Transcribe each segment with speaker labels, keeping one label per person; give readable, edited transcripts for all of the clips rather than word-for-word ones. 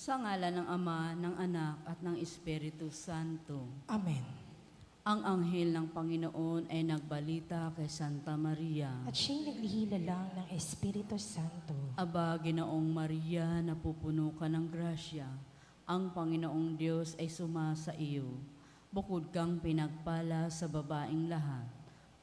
Speaker 1: Sa ngalan ng Ama, ng Anak, at ng Espiritu Santo.
Speaker 2: Amen.
Speaker 1: Ang anghel ng Panginoon ay nagbalita kay Santa Maria.
Speaker 2: At siya'y naglihila lang ng Espiritu Santo.
Speaker 1: Aba, Ginoong Maria, napupuno ka ng grasya. Ang Panginoong Diyos ay sumasa iyo. Bukod kang pinagpala sa babaeng lahat,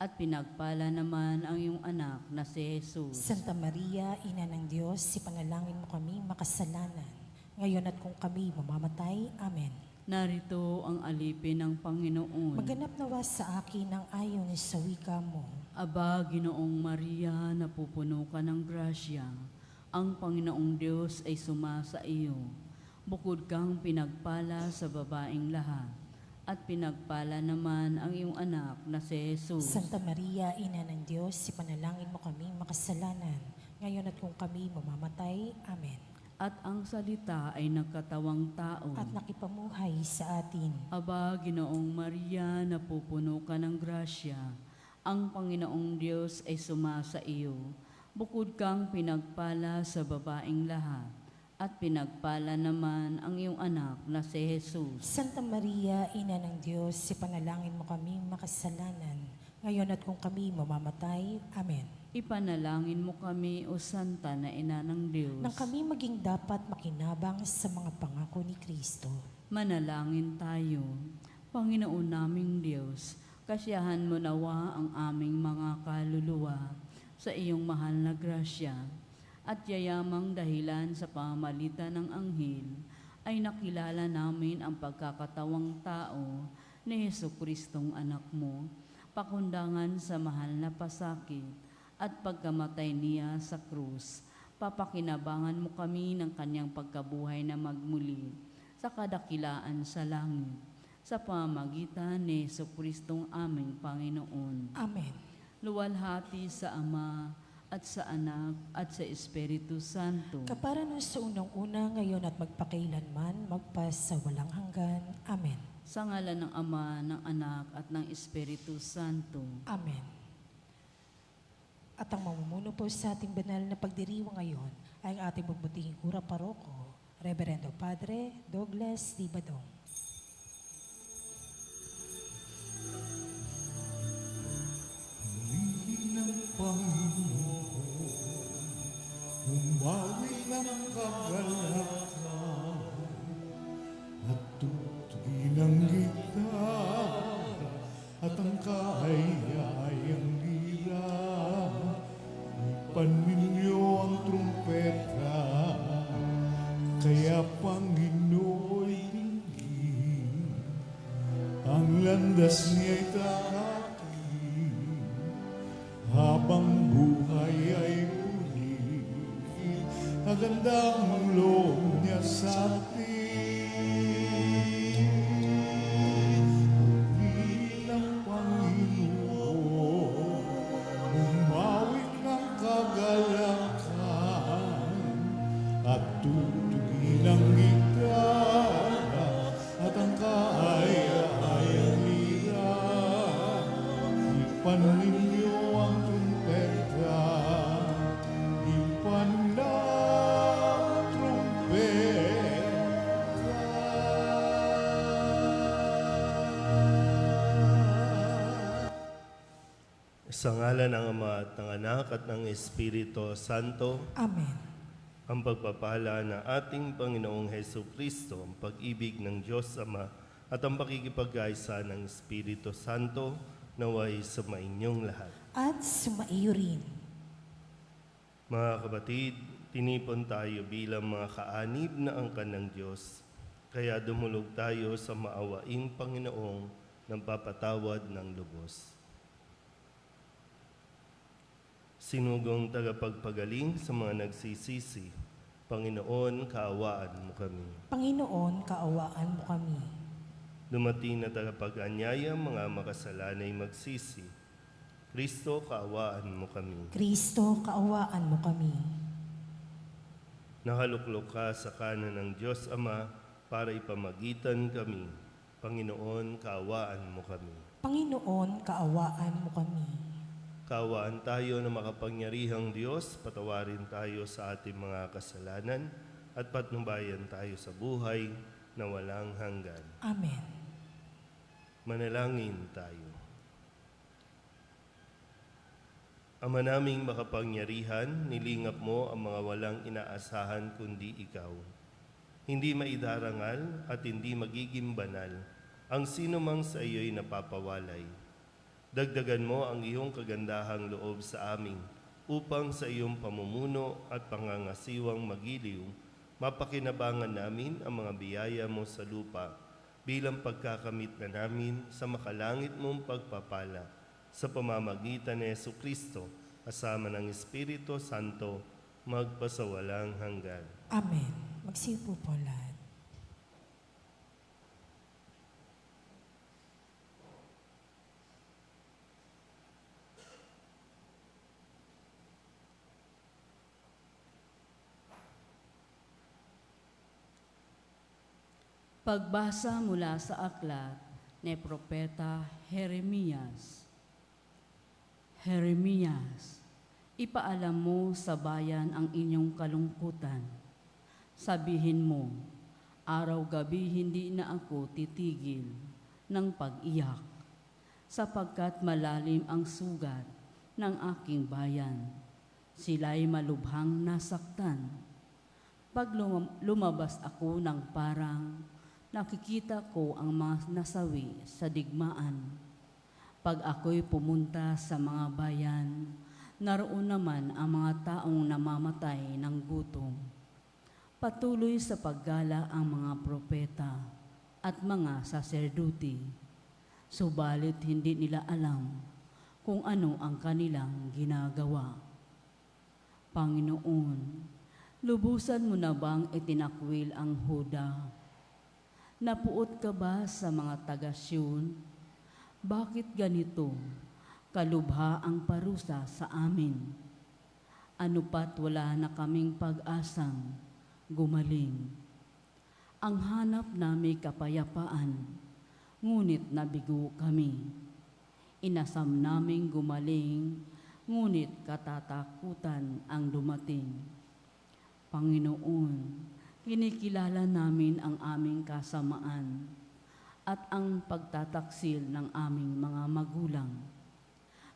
Speaker 1: at pinagpala naman ang iyong anak na si Jesus.
Speaker 2: Santa Maria, Ina ng Diyos, ipanalangin mo kami makasalanan, ngayon at kung kami mamamatay. Amen.
Speaker 1: Narito ang alipin ng Panginoon.
Speaker 2: Maganap nawa sa akin ang ayon sa wika mo.
Speaker 1: Aba, Ginoong Maria, napupuno ka ng grasya. Ang Panginoong Diyos ay sumasa iyo. Bukod kang pinagpala sa babaeng lahat, at pinagpala naman ang iyong anak na si Jesus.
Speaker 2: Santa Maria, Ina ng Diyos, ipanalangin mo kami makasalanan, ngayon at kung kami mamamatay. Amen.
Speaker 1: At ang salita ay nagkatawang tao.
Speaker 2: At nakipamuhay sa atin.
Speaker 1: Aba, Ginoong Maria, napupuno ka ng grasya. Ang Panginoong Diyos ay sumasa iyo. Bukod kang pinagpala sa babaeng lahat, at pinagpala naman ang iyong anak na si Jesus.
Speaker 2: Santa Maria, Ina ng Diyos, ipanalangin mo kami makasalanan, ngayon at kung kami mamamatay. Amen.
Speaker 1: Ipanalangin mo kami, O Santa na Ina ng Diyos.
Speaker 2: Nang kami maging dapat makinabang sa mga pangako ni Kristo.
Speaker 1: Manalangin tayo. Panginoon naming Diyos, kasiyahan mo nawa ang aming mga kaluluwa sa iyong mahal na grasya, at yayamang dahilan sa pamamagitan ng anghel ay nakilala namin ang pagkakatawang tao ni Jesucristong anak mo, pakundangan sa mahal na pasakit at pagkamatay niya sa krus. Papakinabangan mo kami ng kanyang pagkabuhay na magmuli sa kadakilaan sa langit, sa pamamagitan ni Jesucristong aming Panginoon.
Speaker 2: Amen.
Speaker 1: Luwalhati sa Ama, at sa Anak, at sa Espiritu Santo.
Speaker 2: Kapara nun sa unang-una, ngayon at magpakailanman, magpas sa walang hanggan. Amen.
Speaker 1: Sa ngalan ng Ama, ng Anak, at ng Espiritu Santo.
Speaker 2: Amen. At ang mamumuno po sa ating banal na pagdiriwang ngayon ay ang ating magbutihing kura paroko, Reverendo Padre Douglas Dibadong.
Speaker 3: Ng Panginoon, umawi ng kagalakan, at tutugin ang gitara, at ang kahayayang lira. Ipan ninyo ang trumpeta, kaya Panginoo'y tingin, ang landas niya'y takakin, habang buhay ay muli, agandang loob niya sa atin. Bilang Panginoon, umawit ng kagalakan, at tutugin ang gitara, at ang kaaya-ayang lira. Ipan ninyo ang trumpeta, ipan na trumpeta.
Speaker 4: Sa ngalan ng Ama at ng Anak at ng Espiritu Santo,
Speaker 2: Amen.
Speaker 4: ang pagpapala ng ating Panginoong Jesucristo, ang pag-ibig ng Diyos Ama, at ang pakikipag-kaisa ng Espiritu Santo, naway sumainyong lahat.
Speaker 2: At sumaiyo rin.
Speaker 4: Mga kapatid, tinipon tayo bilang mga kaanib na angkan ng Diyos, kaya dumulog tayo sa maawaing Panginoong ng papatawad ng lubos. Sinugong tagapagpagaling sa mga nagsisisi, Panginoon, kaawaan mo kami.
Speaker 2: Panginoon, kaawaan mo kami.
Speaker 4: Dumating na tagapag-anyaya, mga makasalanay magsisi, Kristo, kaawaan mo kami.
Speaker 2: Kristo, kaawaan mo kami.
Speaker 4: Nakaluklok ka sa kanan ng Diyos Ama para ipamagitan kami. Panginoon, kaawaan mo kami.
Speaker 2: Panginoon, kaawaan mo kami.
Speaker 4: Kaawaan tayo na makapangyarihang Diyos, patawarin tayo sa ating mga kasalanan at patnubayan tayo sa buhay na walang hanggan.
Speaker 2: Amen.
Speaker 4: Manalangin tayo. Ama naming makapangyarihan, nilingap mo ang mga walang inaasahan kundi ikaw. Hindi maidarangal at hindi magiging banal ang sino mang sa iyo'y napapawalay. Dagdagan mo ang iyong kagandahang loob sa amin upang sa iyong pamumuno at pangangasiwang magiliw, mapakinabangan namin ang mga biyaya mo sa lupa bilang pagkakamit na namin sa makalangit mong pagpapala sa pamamagitan ni Jesucristo kasama ng Espiritu Santo magpasawalang hanggan.
Speaker 2: Amen. Magsipo po lahat.
Speaker 1: Pagbasa mula sa aklat ni Propeta Jeremias. Jeremias, ipaalam mo sa bayan ang inyong kalungkutan. Sabihin mo, araw-gabi hindi na ako titigil ng pag-iyak, sapagkat malalim ang sugat ng aking bayan. Sila'y malubhang nasaktan. Pag lumabas ako ng parang, nakikita ko ang mga nasawi sa digmaan. Pag ako'y pumunta sa mga bayan, naroon naman ang mga taong namamatay ng gutom. Patuloy sa paggala ang mga propeta at mga saserduti. Subalit hindi nila alam kung ano ang kanilang ginagawa. Panginoon, lubusan mo na bang itinakwil ang Huda? Napuot ka ba sa mga taga-Siyun? Bakit ganito? Kalubha ang parusa sa amin. Ano pat wala na kaming pag-asang gumaling. Ang hanap namin kapayapaan, ngunit nabigo kami. Inasam naming gumaling, ngunit katatakutan ang dumating. Panginoon, kinikilala namin ang aming kasamaan at ang pagtataksil ng aming mga magulang.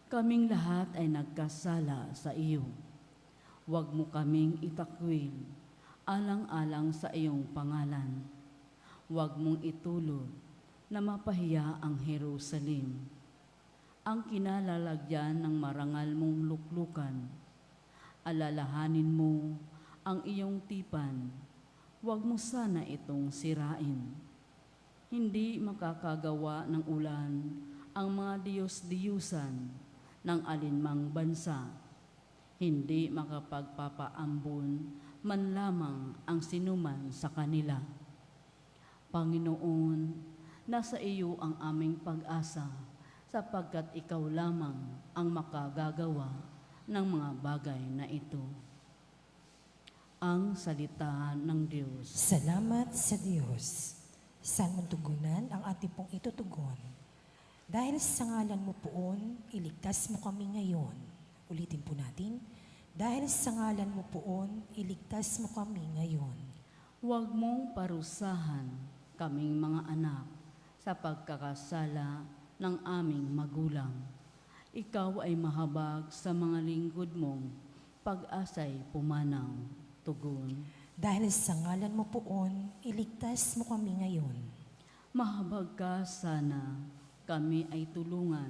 Speaker 1: Kaming lahat ay nagkasala sa iyo. Huwag mo kaming itakwil, alang-alang sa iyong pangalan. Huwag mong itulod na mapahiya ang Jerusalem, ang kinalalagyan ng marangal mong luklukan. Alalahanin mo ang iyong tipan. Huwag mo sana itong sirain. Hindi makakagawa ng ulan ang mga Diyos-Diyusan ng alinmang bansa. Hindi makapagpapaambon man lamang ang sinuman sa kanila. Panginoon, nasa iyo ang aming pag-asa, sapagkat ikaw lamang ang makagagawa ng mga bagay na ito. Ang salita ng Diyos.
Speaker 2: Salamat sa Diyos. Saan mong tugunan ang ating pong itutugon? Dahil sa ngalan mo poon, iligtas mo kami ngayon. Ulitin po natin. Dahil sa ngalan mo poon, iligtas mo kami ngayon.
Speaker 1: Huwag mong parusahan kaming mga anak sa pagkakasala ng aming magulang. Ikaw ay mahabag sa mga lingkod mong pag-asa'y pumanaw. Tugon.
Speaker 2: Dahil sa ngalan mo poon, iligtas mo kami ngayon.
Speaker 1: Mahabag ka sana, kami ay tulungan,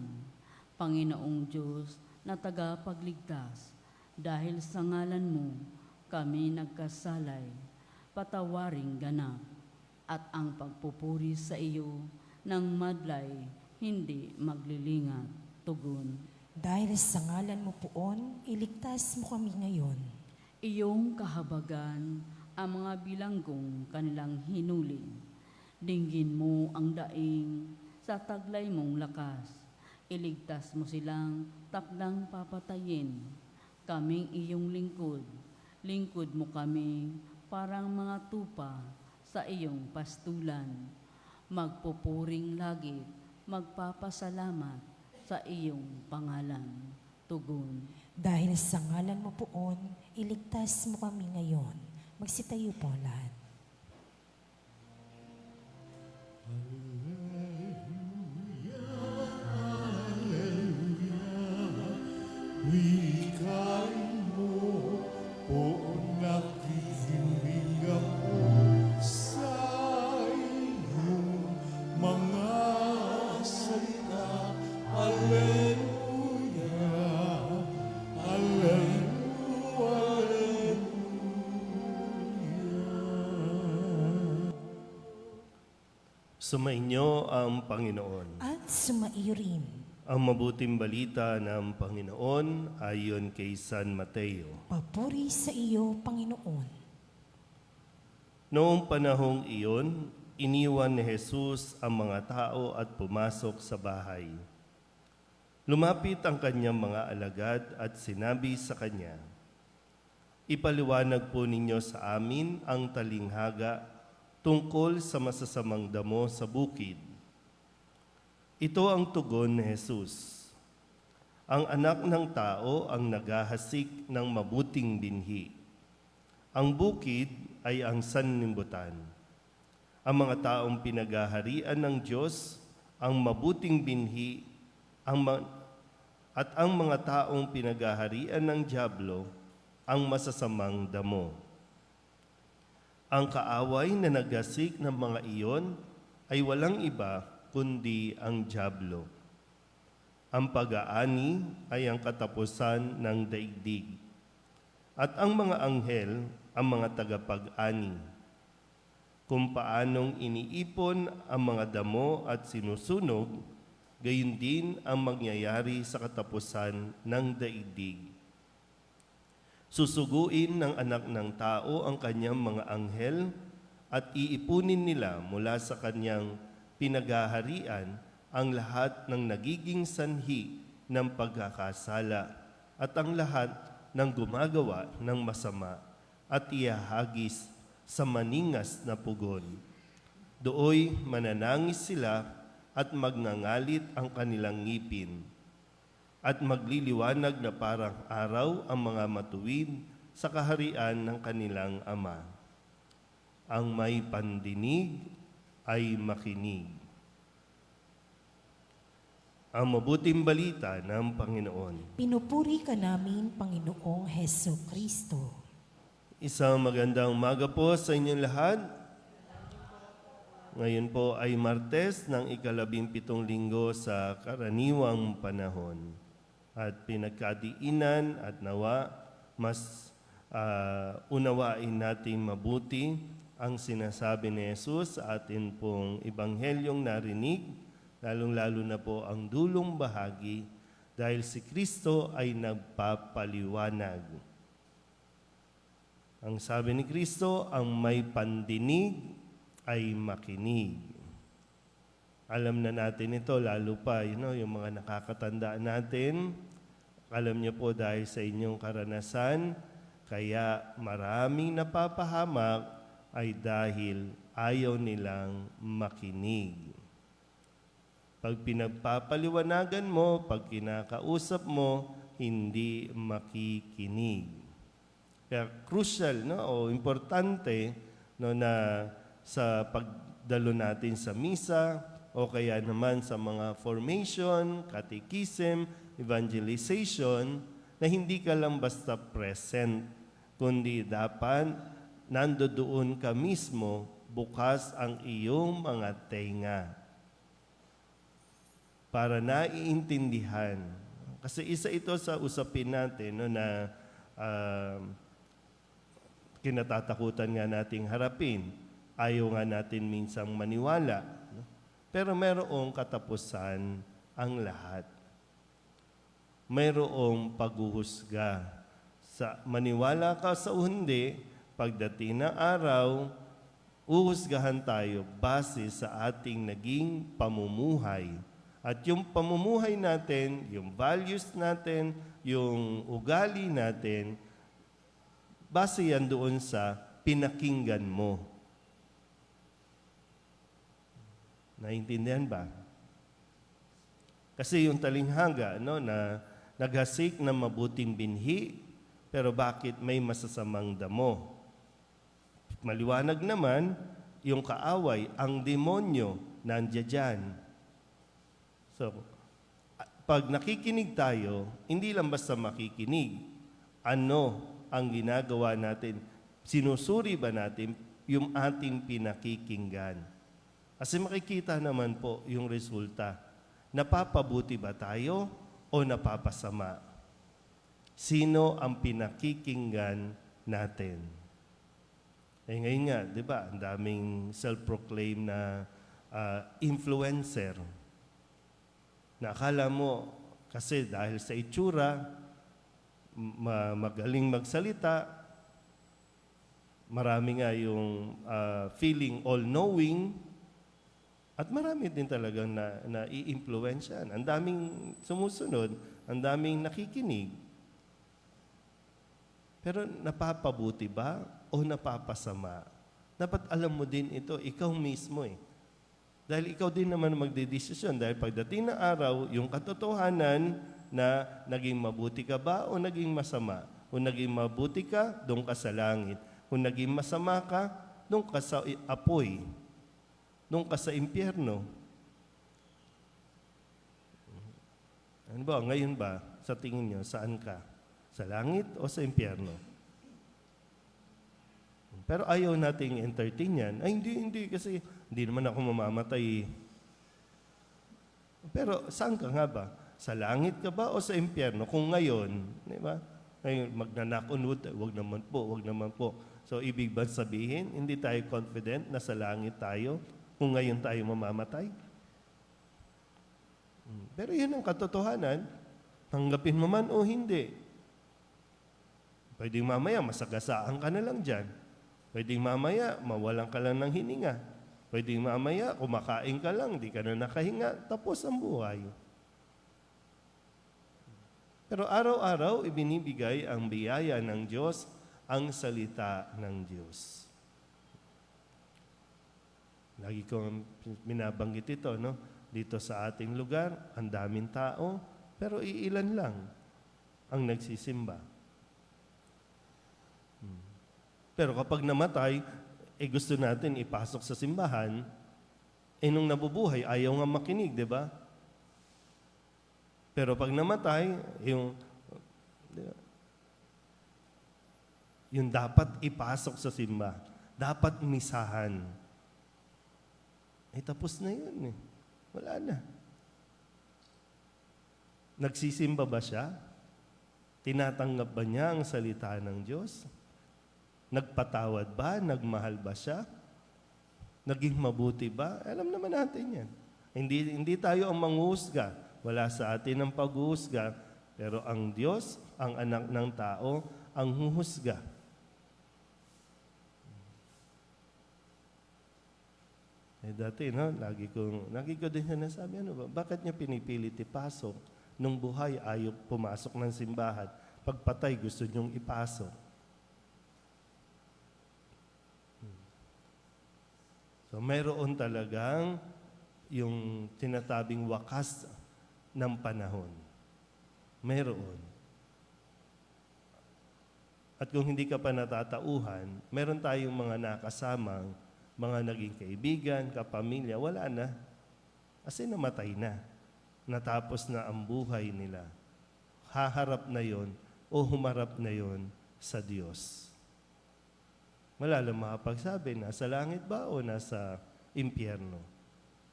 Speaker 1: Panginoong Diyos na tagapagligtas. Dahil sa ngalan mo, kami nagkasalay, patawaring ganap, at ang pagpupuri sa iyo ng madlay hindi maglilingat. Tugon.
Speaker 2: Dahil sa ngalan mo poon, iligtas mo kami ngayon.
Speaker 1: Iyong kahabagan ang mga bilanggong kanilang hinuli. Dinggin mo ang daing sa taglay mong lakas. Iligtas mo silang takdang papatayin. Kaming iyong lingkod. Lingkod mo kami parang mga tupa sa iyong pastulan. Magpupuring lagi, magpapasalamat sa iyong pangalan. Tugon.
Speaker 2: Dahil sa ngalan mo poon, iligtas mo kami ngayon. Magsitayo po lahat.
Speaker 3: Wikain mo po nakikinig ako sa iyong mga salita. Alleluia, Alleluia, Alleluia.
Speaker 4: Sumainyo ang Panginoon.
Speaker 2: At sumaiyo rin.
Speaker 4: Ang mabuting balita ng Panginoon ayon kay San Mateo.
Speaker 2: Papuri sa iyo, Panginoon.
Speaker 4: Noong panahong iyon, iniwan ni Jesus ang mga tao at pumasok sa bahay. Lumapit ang kanyang mga alagad at sinabi sa kanya, "Ipaliwanag po ninyo sa amin ang talinghaga tungkol sa masasamang damo sa bukid." Ito ang tugon ni Jesus. Ang anak ng tao ang naghahasik ng mabuting binhi. Ang bukid ay ang sanlibutan. Ang mga taong pinaghaharian ng Diyos, ang mabuting binhi, at ang mga taong pinaghaharian ng dyablo, ang masasamang damo. Ang kaaway na naghasik ng mga iyon ay walang iba kundi ang dyablo. Ang pag-aani ay ang katapusan ng daigdig, at ang mga anghel ang mga tagapag-ani. Kung paanong iniipon ang mga damo at sinusunog, gayon din ang mangyayari sa katapusan ng daigdig. Susuguin ng anak ng tao ang kanyang mga anghel at iipunin nila mula sa kanyang pinaghaharian ang lahat ng nagiging sanhi ng pagkakasala at ang lahat ng gumagawa ng masama at iahagis sa maningas na pugon. Dooy mananangis sila at magngangalit ang kanilang ngipin at magliliwanag na parang araw ang mga matuwid sa kaharian ng kanilang Ama. Ang may pandinig ay makinig. Ang mabuting balita ng Panginoon.
Speaker 2: Pinupuri ka namin, Panginoong Heso Kristo.
Speaker 4: Isang magandang umaga po sa inyong lahat. Ngayon po ay Martes ng 17 linggo sa karaniwang panahon. At pinagkadiinan at nawa, mas unawain natin mabuti ang sinasabi ni Jesus sa atin pong Ebanghelyong narinig, lalong-lalo na po ang dulong bahagi, dahil si Kristo ay nagpapaliwanag. Ang sabi ni Kristo, ang may pandinig ay makinig. Alam na natin ito, lalo pa yung mga nakakatanda natin. Alam niyo po dahil sa inyong karanasan, kaya maraming napapahamak ay dahil ayaw nilang makinig. Pag pinagpapaliwanagan mo, pag kinakausap mo, hindi makikinig. Kaya crucial o importante na sa pagdalo natin sa misa o kaya naman sa mga formation, catechism, evangelization, na hindi ka lang basta present, kundi dapat nandoon ka mismo, bukas ang iyong mga tenga para naiintindihan. Kasi isa ito sa usapin natin na kinatatakutan nga nating harapin. Ayaw nga natin minsang maniwala. Pero mayroong katapusan ang lahat. Mayroong paghuhusga. Maniwala ka sa hindi, pagdating ng araw, uhusgahan tayo base sa ating naging pamumuhay. At yung pamumuhay natin, yung values natin, yung ugali natin, base yan doon sa pinakinggan mo. Naintindihan ba? Kasi yung talinghaga na naghasik ng mabuting binhi, pero bakit may masasamang damo? At maliwanag naman, yung kaaway, ang demonyo, nandiyan dyan. So, pag nakikinig tayo, hindi lang basta makikinig. Ano ang ginagawa natin? Sinusuri ba natin yung ating pinakikinggan? Kasi makikita naman po yung resulta. Napapabuti ba tayo o napapasama? Sino ang pinakikinggan natin? Eh ngayon nga, di ba, ang daming self-proclaim na influencer. Na akala mo, kasi dahil sa itsura, magaling magsalita, marami nga yung feeling all-knowing, at marami din talagang na-i-influensyan. Ang daming sumusunod, ang daming nakikinig. Pero napapabuti ba o napapasama? Dapat alam mo din ito, ikaw mismo eh. Dahil ikaw din naman magdedesisyon. Dahil pagdating ng araw, yung katotohanan na naging mabuti ka ba o naging masama. Kung naging mabuti ka, doon ka sa langit. Kung naging masama ka, doon ka sa apoy. Doon ka sa impyerno. Ano ba? Ngayon ba, sa tingin nyo, saan ka? Sa langit o sa impyerno? Pero ayaw nating entertain yan. Ay, hindi, kasi hindi naman ako mamamatay. Pero saan ka nga ba? Sa langit ka ba o sa impyerno? Kung ngayon, di ba? Ngayon, magna-knock on wood, wag naman po. So, ibig ba sabihin, hindi tayo confident na sa langit tayo kung ngayon tayo mamamatay? Pero yun ang katotohanan. Tanggapin mo man o hindi. Pwedeng mamaya, masagasaan ka na lang dyan. Pwedeng mamaya, mawalan ka lang ng hininga. Pwedeng mamaya, kumakain ka lang, di ka na nakahinga, tapos ang buhay. Pero araw-araw, ibinibigay ang biyaya ng Diyos, ang salita ng Diyos. Lagi kong binabanggit ito, no? Dito sa ating lugar, ang daming tao, pero iilan lang ang nagsisimba. Pero kapag namatay, gusto natin ipasok sa simbahan, nung nabubuhay, ayaw nga makinig, di ba? Pero pag namatay, yung dapat ipasok sa simba, dapat misahan. Tapos na yun eh. Wala na. Nagsisimba ba siya? Tinatanggap ba niya ang salita ng Diyos? Nagpatawad ba? Nagmahal ba siya? Naging mabuti ba? Alam naman natin yan. Hindi tayo ang manghusga. Wala sa atin ang paghuhusga. Pero ang Diyos, ang anak ng tao, ang huhusga. Dati, no? Lagi ko din sinasabi, ano ba? Bakit niya pinipilit ipasok? Nung buhay, ayaw pumasok ng simbahan. Pagpatay, gusto niyong ipasok. So, mayroon talagang yung tinatabing wakas ng panahon. Mayroon. At kung hindi ka pa natatauhan, meron tayong mga nakasamang, mga naging kaibigan, kapamilya, wala na. Kasi namatay na. Natapos na ang buhay nila. Haharap na yon o humarap na yon sa Diyos. Malalang makapagsabi, nasa langit ba o nasa impyerno?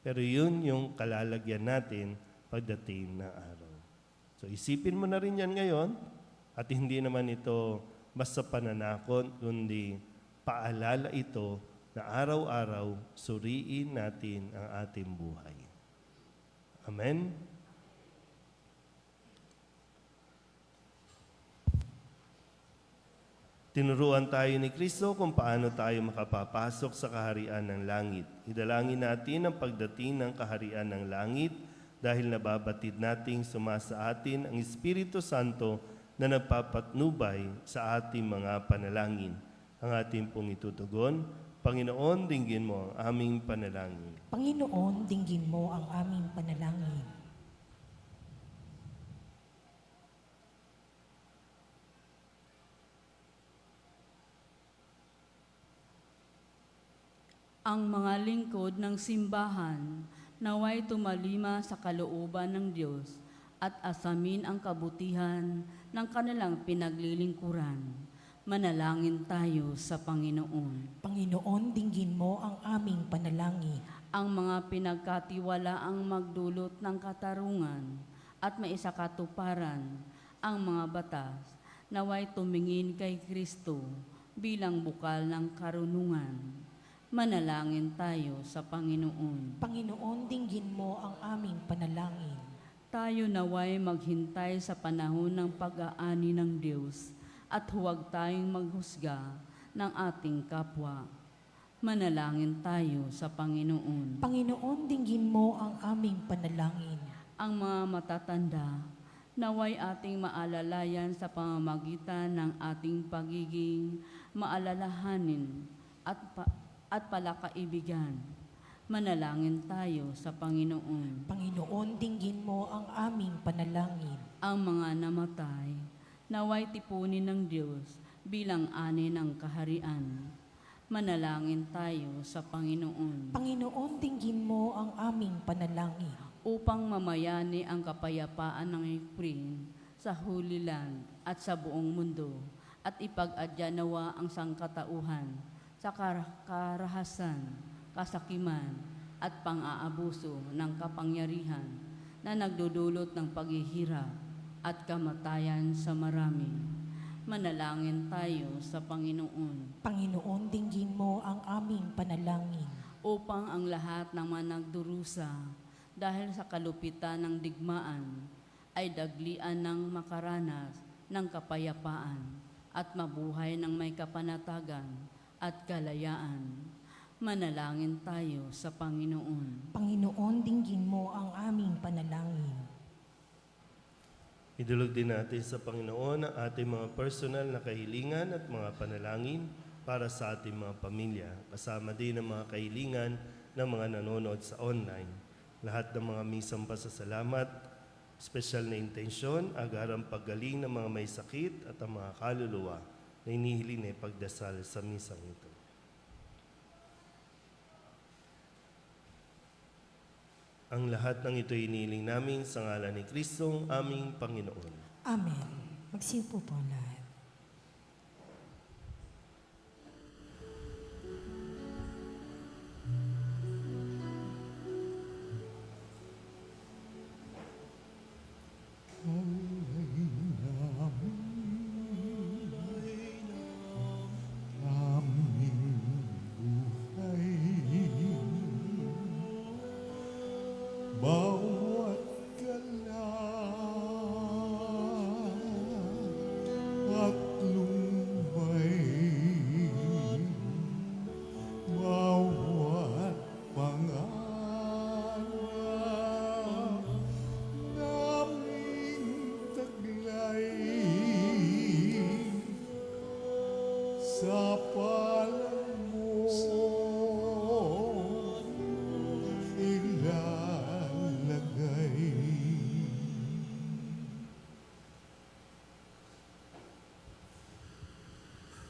Speaker 4: Pero yun yung kalalagyan natin pagdating ng araw. So isipin mo na rin yan ngayon at hindi naman ito basta pananakot, kundi paalala ito na araw-araw suriin natin ang ating buhay. Amen? Tinuruan tayo ni Kristo kung paano tayo makapapasok sa kaharian ng langit. Idalangin natin ang pagdating ng kaharian ng langit dahil nababatid nating sumasa atin ang Espiritu Santo na nagpapatnubay sa ating mga panalangin. Ang ating pong itutugon, Panginoon, dinggin mo ang aming panalangin.
Speaker 2: Panginoon, dinggin mo ang aming panalangin.
Speaker 1: ang mga lingkod ng simbahan, naway tumalima sa kalooban ng Diyos at asamin ang kabutihan ng kanilang pinaglilingkuran. Manalangin tayo sa Panginoon.
Speaker 2: Panginoon, dinggin mo ang aming panalangin.
Speaker 1: Ang mga pinagkatiwalaang magdulot ng katarungan at maisakatuparan ang mga batas, naway tumingin kay Kristo bilang bukal ng karunungan. Manalangin tayo sa Panginoon.
Speaker 2: Panginoon, dinggin mo ang aming panalangin.
Speaker 1: Tayo naway maghintay sa panahon ng pag-aani ng Diyos at huwag tayong maghusga ng ating kapwa. Manalangin tayo sa Panginoon.
Speaker 2: Panginoon, dinggin mo ang aming panalangin.
Speaker 1: Ang mga matatanda, naway ating maalalayan sa pamamagitan ng ating pagiging maalalahanin at palakaibigan. Manalangin tayo sa Panginoon.
Speaker 2: Panginoon, dinggin mo ang aming panalangin.
Speaker 1: Ang mga namatay, naway tipunin ng Diyos bilang ani ng kaharian. Manalangin tayo sa Panginoon.
Speaker 2: Panginoon, dinggin mo ang aming panalangin.
Speaker 1: Upang mamayani ang kapayapaan ng Spring sa Holy Land at sa buong mundo at ipag-adya nawa ang sangkatauhan sa karahasan, kasakiman at pang-aabuso ng kapangyarihan na nagdudulot ng paghihirap at kamatayan sa marami. Manalangin tayo sa Panginoon.
Speaker 2: Panginoon, dinggin mo ang aming panalangin.
Speaker 1: Upang ang lahat ng mga nagdurusa dahil sa kalupitan ng digmaan ay daglian ng makaranas ng kapayapaan at mabuhay ng may kapanatagan at kalayaan. Manalangin tayo sa Panginoon.
Speaker 2: Panginoon, dinggin mo ang aming panalangin.
Speaker 4: Idulog din natin sa Panginoon ang ating mga personal na kahilingan at mga panalangin para sa ating mga pamilya, kasama din ang mga kahilingan ng mga nanonood sa online. Lahat ng mga misang pasasalamat, espesyal na intensyon, agarang paggaling ng mga may sakit at ang mga kaluluwa na inihiling na ipagdasal sa misang ito. Ang lahat ng ito inihiling namin sa ngalan ni Kristong aming Panginoon.
Speaker 2: Amen. Magsiupo po lahat.
Speaker 3: Bawat galaw at lumbay, bawat pangarap naming taglay sa palad mo ilalagay.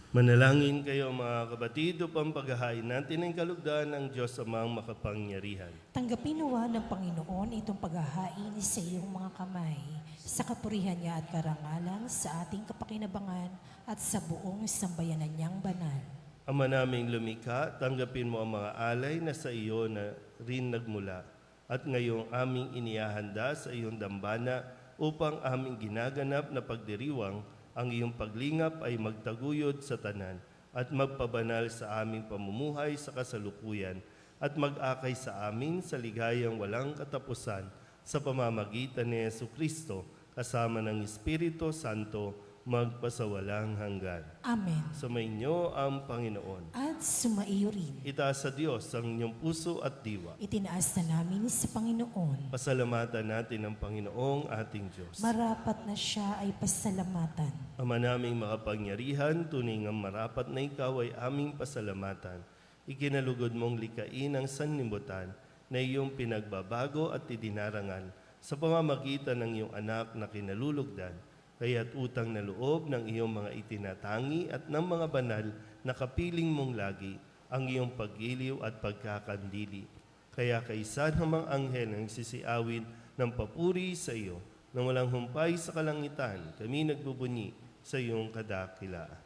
Speaker 4: Manalangin kayo mga kapatid upang paghahain natin ang kalugdan ng Diyos amang makapangyarihan.
Speaker 2: Tanggapin nawa ng Panginoon itong paghahain sa iyong mga kamay, sa kapurihan niya at karangalan, sa ating kapakinabangan at sa buong sambayanan niyang banal.
Speaker 4: Ama naming lumikha, tanggapin mo ang mga alay na sa iyo na rin nagmula at ngayong aming inihahanda sa iyong dambana upang aming ginaganap na pagdiriwang ang iyong paglingap ay magtaguyod sa tanan at magpabanal sa aming pamumuhay sa kasalukuyan at mag-akay sa amin sa ligayang walang katapusan sa pamamagitan ni Jesucristo kasama ng Espiritu Santo magpasawalang hanggan.
Speaker 2: Amen.
Speaker 4: Sumainyo ang Panginoon.
Speaker 2: At sumaiyo rin.
Speaker 4: Itaas sa Diyos ang inyong puso at diwa.
Speaker 2: Itinaas na namin sa Panginoon.
Speaker 4: Pasalamatan natin ang Panginoong ating Diyos.
Speaker 2: Marapat na siya ay pasalamatan.
Speaker 4: Ama naming makapangyarihan, tunay nga marapat na ikaw ay aming pasalamatan. Ikinalugod mong likain ang sanlibutan na iyong pinagbabago at idinarangal sa pamamagitan ng iyong anak na kinalulugdan. Kaya't utang na loob ng iyong mga itinatangi at ng mga banal na kapiling mong lagi, ang iyong paggiliw at pagkakandili. Kaya kaisa ng mga anghel ang sisiawin ng papuri sa iyo, nang walang humpay sa kalangitan, kami nagbubunyi sa iyong kadakilaan.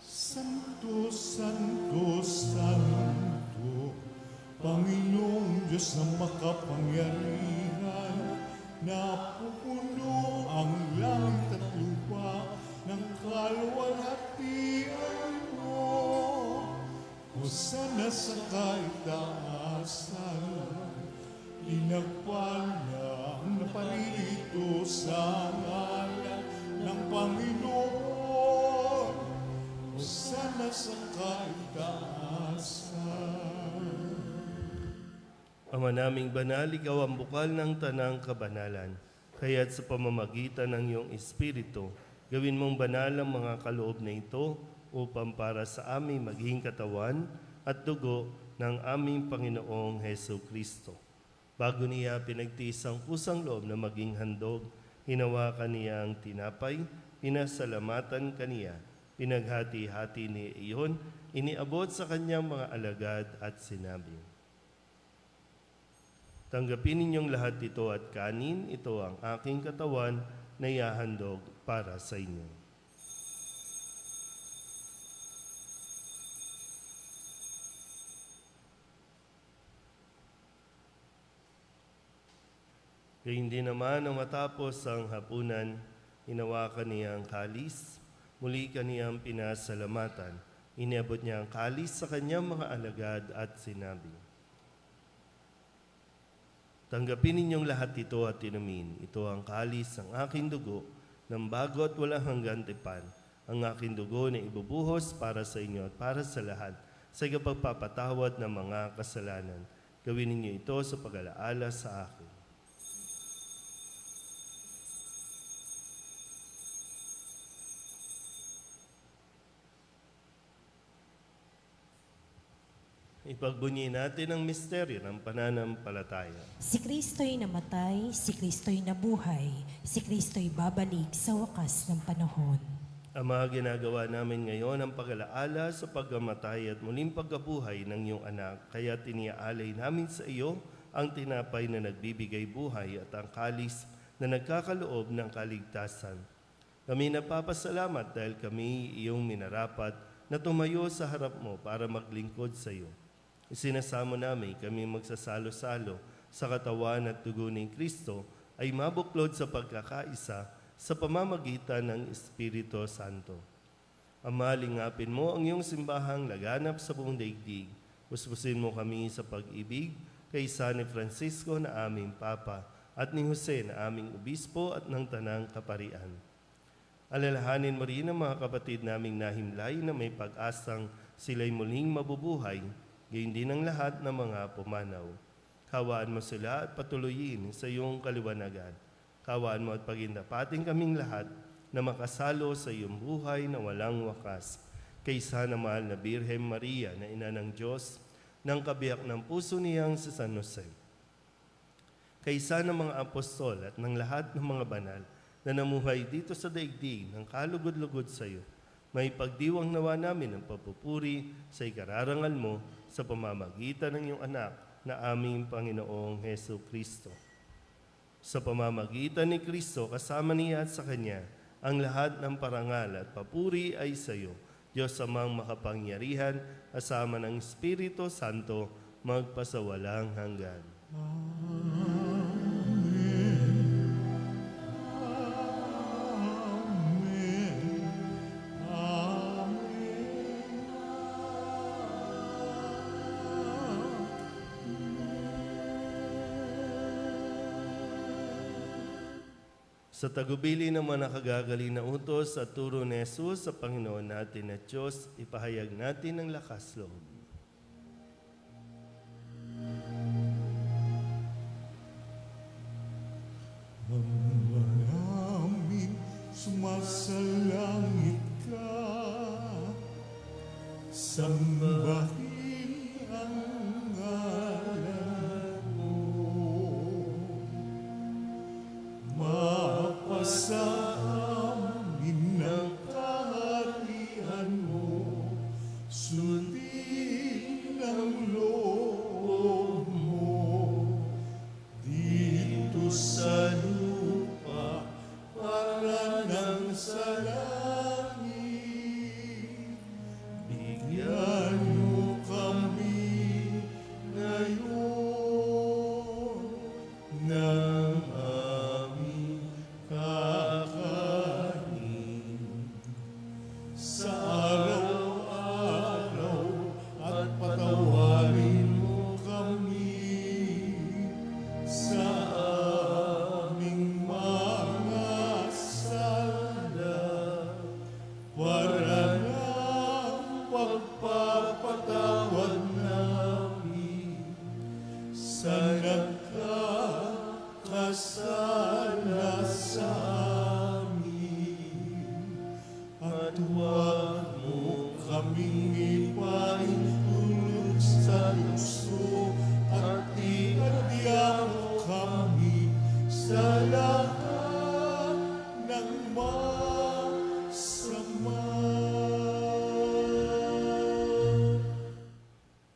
Speaker 3: Santo, Santo, Santo, Panginoong Diyos na makapangyarihan, napupuno ang langit at lupa ng kaluwalhatian mo. Hosana sa kaitaasan, inagpala ang naparito sa ngalan ng Panginoon. Hosana sa kaitaasan.
Speaker 4: Ama naming banal, ikaw ang bukal ng tanang kabanalan. Kaya't sa pamamagitan ng iyong Espiritu, gawin mong banal ang mga kaloob na ito upang para sa aming maging katawan at dugo ng aming Panginoong Heso Kristo. Bago niya pinagtiis ang kusang loob na maging handog, hinawakan niya ang tinapay, pinasalamatan kaniya, pinaghati-hati ni iyon, iniabot sa kanyang mga alagad at sinabi, tanggapin ninyong lahat ito at kanin, ito ang aking katawan na ihahandog para sa inyo. Gayun din naman ang matapos ang hapunan, hinawakan niya ang kalis, muli kaniyang pinasalamatan, iniabot niya ang kalis sa kanyang mga alagad at sinabi, tanggapin ninyong lahat ito at inumin. Ito ang kalis ng aking dugo ng bago at walang hanggang tipan. Ang aking dugo na ibubuhos para sa inyo at para sa lahat sa ikapagpapatawad ng mga kasalanan. Gawin ninyo ito sa pag-alaala sa akin. Ipagbunyi natin ang misteryo ng pananampalataya.
Speaker 2: Si Kristo'y namatay, si Kristo'y nabuhay, si Kristo'y babalik sa wakas ng panahon.
Speaker 4: Ama, ginagawa namin ngayon ang pag-alaala sa pagkamatay at muling pagkabuhay ng iyong anak. Kaya tiniaalay namin sa iyo ang tinapay na nagbibigay buhay at ang kalis na nagkakaloob ng kaligtasan. Kami napapasalamat dahil kami iyong minarapat na tumayo sa harap mo para maglingkod sa iyo. Isinasamo namin kami magsasalo-salo sa katawan at dugo ni Kristo ay mabuklod sa pagkakaisa sa pamamagitan ng Espiritu Santo. Ama, lingapin mo ang iyong simbahang laganap sa buong daigdig. Puspusin mo kami sa pag-ibig kay San Francisco na aming Papa at ni Jose na aming Obispo at ng Tanang Kaparian. Alalahanin mo rin ang mga kapatid naming nahimlay na may pag-asang sila'y muling mabubuhay, gayon din ang lahat ng mga pumanaw. Kawaan mo sila at patuloyin sa iyong kaliwanagan. Kawaan mo at pagindapating kaming lahat na makasalo sa iyong buhay na walang wakas. Kaysa na mahal na Birhen Maria na ina ng Diyos, ng kabiyak ng puso niyang si San Jose. Kaysa ng mga apostol at ng lahat ng mga banal na namuhay dito sa daigdig ng kalugod-lugod sa iyo, may pagdiwang nawa namin ang papupuri sa ikararangal mo sa pamamagitan ng iyong anak na aming Panginoong Heso Kristo. Sa pamamagitan ni Kristo, kasama niya at sa Kanya, ang lahat ng parangal at papuri ay sa iyo, Diyos amang makapangyarihan, kasama ng Espiritu Santo, magpasawalang hanggan. Sa tagubili ng mga nakagagaling na utos at turo ni Jesus sa Panginoon natin at Diyos, ipahayag natin ang lakas loob.
Speaker 3: Ama namin, sumasalangit ka, sambahin ang ngalan mo. Mapasa amin ang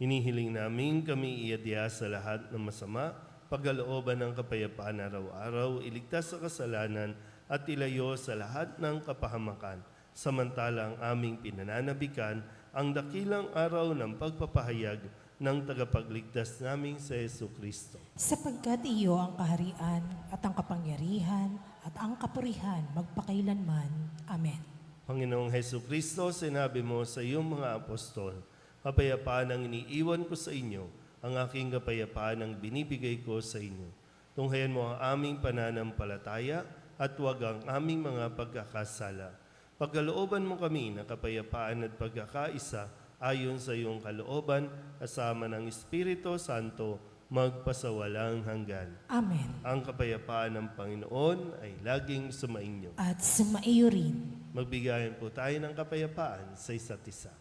Speaker 4: Hinihiling namin kami iadya sa lahat ng masama, pagkalooban ng kapayapaan araw-araw, iligtas sa kasalanan at ilayo sa lahat ng kapahamakan. Samantalang aming pinananabikan ang dakilang araw ng pagpapahayag ng tagapagligtas naming sa Jesucristo.
Speaker 2: Sapagkat iyo ang kaharian at ang kapangyarihan at ang kapurihan magpakailanman. Amen.
Speaker 4: Panginoong Jesucristo, sinabi mo sa iyong mga apostol, kapayapaan ang iniiwan ko sa inyo, ang aking kapayapaan ang binibigay ko sa inyo. Tunghayan mo ang aming pananampalataya at huwag ang aming mga pagkakasala. Pagkalooban mo kami ng kapayapaan at pagkakaisa ayon sa iyong kalooban, kasama ng Espiritu Santo, magpasawalang hanggan.
Speaker 2: Amen.
Speaker 4: Ang kapayapaan ng Panginoon ay laging sumainyo.
Speaker 2: At sumaiyo rin.
Speaker 4: Magbigayan po tayo ng kapayapaan sa isa't isa.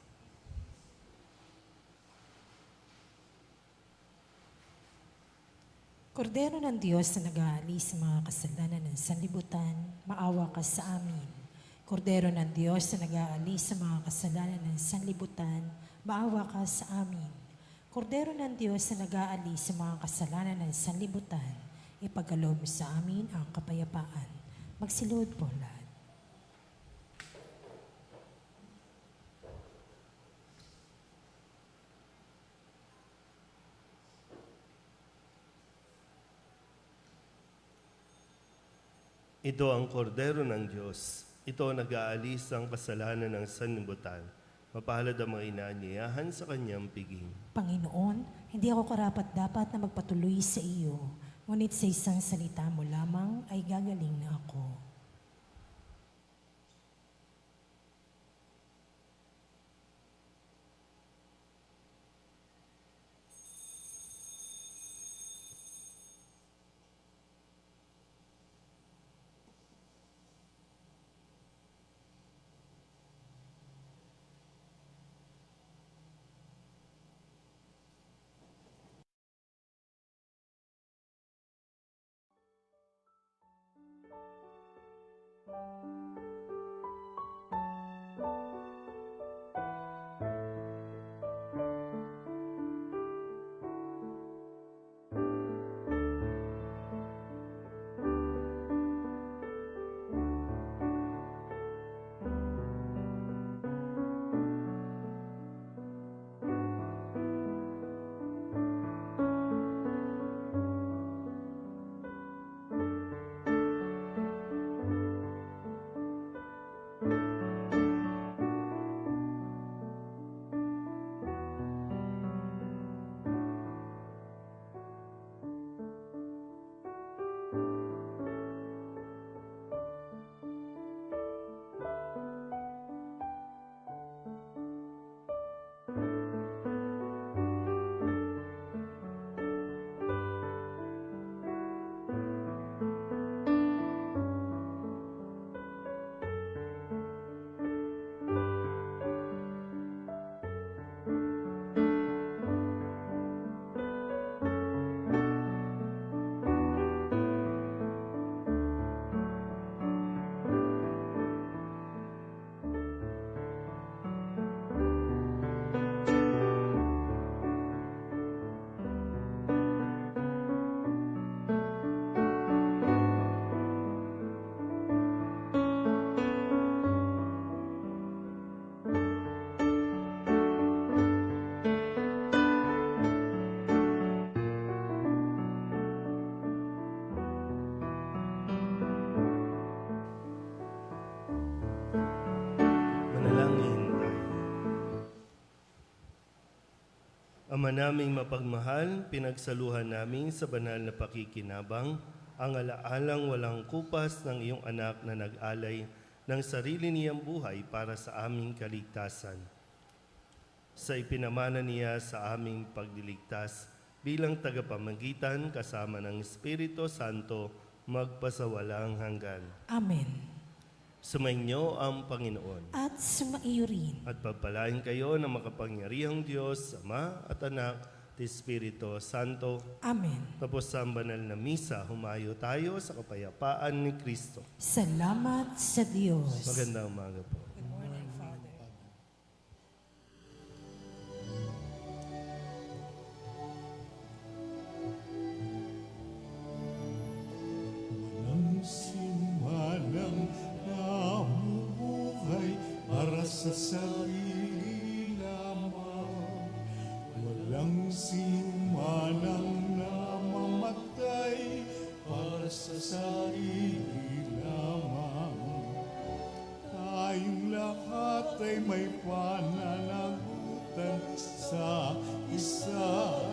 Speaker 2: Kordero ng Diyos na nag-aalis sa mga kasalanan ng sanlibutan, maawa ka sa amin. Kordero ng Diyos na nag-aalis sa mga kasalanan ng sanlibutan, maawa ka sa amin. Kordero ng Diyos na nag-aalis sa mga kasalanan ng sanlibutan, ipagkaloob mo sa amin ang kapayapaan. Magsilod po lahat.
Speaker 4: Ito ang kordero ng Diyos. Ito ang nag-aalis ang kasalanan ng sanlibutan. Mapalad ang mga inaanyayahan sa kanyang piging.
Speaker 2: Panginoon, hindi ako karapat-dapat na magpatuloy sa iyo, ngunit sa isang salita mo lamang ay gagaling na ako.
Speaker 4: Ama naming mapagmahal, pinagsaluhan namin sa banal na pakikinabang ang alaalang walang kupas ng iyong anak na nag-alay ng sarili niyang buhay para sa aming kaligtasan. Sa ipinamana niya sa aming pagliligtas bilang tagapamagitan kasama ng Espiritu Santo magpasawalang hanggan.
Speaker 2: Amen.
Speaker 4: Sumainyo ang Panginoon.
Speaker 2: At sumaiyo rin.
Speaker 4: At pagpalain kayo ng makapangyarihang Diyos, Ama at Anak, at Espiritu Santo.
Speaker 2: Amen.
Speaker 4: Tapos sa banal na misa, humayo tayo sa kapayapaan ni Kristo.
Speaker 2: Salamat sa Diyos.
Speaker 4: Magandang umaga po.
Speaker 3: bawat ay may pananagutan sa isa't